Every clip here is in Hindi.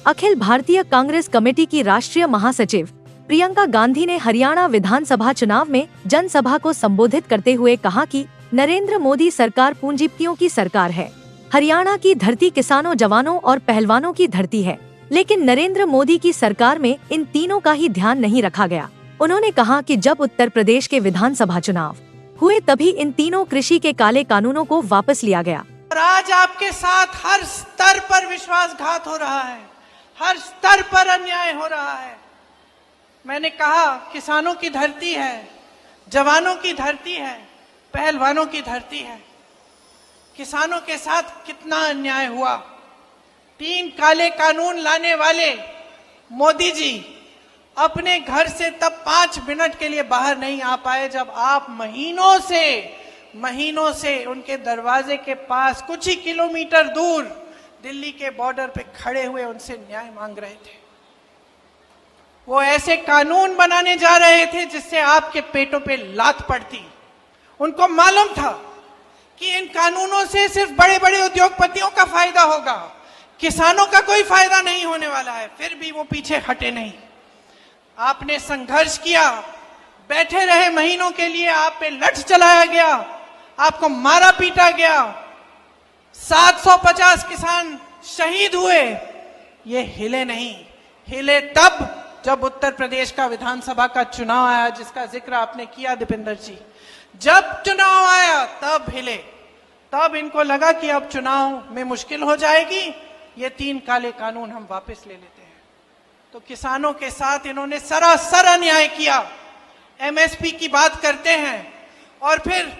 अखिल भारतीय कांग्रेस कमेटी की राष्ट्रीय महासचिव प्रियंका गांधी ने हरियाणा विधानसभा चुनाव में जनसभा को संबोधित करते हुए कहा कि नरेंद्र मोदी सरकार पूंजीपतियों की सरकार है। हरियाणा की धरती किसानों, जवानों और पहलवानों की धरती है, लेकिन नरेंद्र मोदी की सरकार में इन तीनों का ही ध्यान नहीं रखा गया। उन्होंने कहा कि जब उत्तर प्रदेश के विधानसभा चुनाव हुए तभी इन तीनों कृषि के काले कानूनों को वापस लिया गया। और आज आपके साथ हर स्तर पर विश्वासघात हो रहा है, हर स्तर पर अन्याय हो रहा है। मैंने कहा किसानों की धरती है, जवानों की धरती है, पहलवानों की धरती है। किसानों के साथ कितना अन्याय हुआ। 3 काले कानून लाने वाले मोदी जी अपने घर से तब 5 मिनट के लिए बाहर नहीं आ पाए जब आप महीनों से उनके दरवाजे के पास कुछ ही किलोमीटर दूर दिल्ली के बॉर्डर पे खड़े हुए उनसे न्याय मांग रहे थे। वो ऐसे कानून बनाने जा रहे थे जिससे आपके पेटों पे लात पड़ती। उनको मालूम था कि इन कानूनों से सिर्फ बड़े बड़े उद्योगपतियों का फायदा होगा, किसानों का कोई फायदा नहीं होने वाला है। फिर भी वो पीछे हटे नहीं। आपने संघर्ष किया, बैठे रहे महीनों के लिए, आप पे लठ चलाया गया, आपको मारा पीटा गया, 750 किसान शहीद हुए। ये हिले नहीं। हिले तब जब उत्तर प्रदेश का विधानसभा का चुनाव आया, जिसका जिक्र आपने किया दीपेंद्र जी। जब चुनाव आया तब हिले। तब इनको लगा कि अब चुनाव में मुश्किल हो जाएगी, ये 3 काले कानून हम वापस ले लेते हैं। तो किसानों के साथ इन्होंने सरासर अन्याय किया। एमएसपी की बात करते हैं और फिर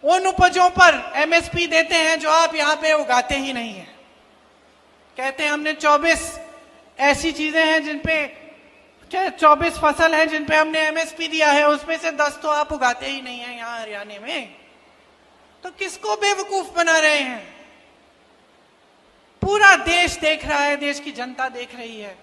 उन उपजों पर एमएसपी देते हैं जो आप यहां पे उगाते ही नहीं है। कहते हैं हमने 24 ऐसी चीजें हैं जिन पे 24 फसल हैं जिन पे हमने एमएसपी दिया है, उसमें से 10 तो आप उगाते ही नहीं है यहां हरियाणा में। तो किसको बेवकूफ बना रहे हैं? पूरा देश देख रहा है, देश की जनता देख रही है।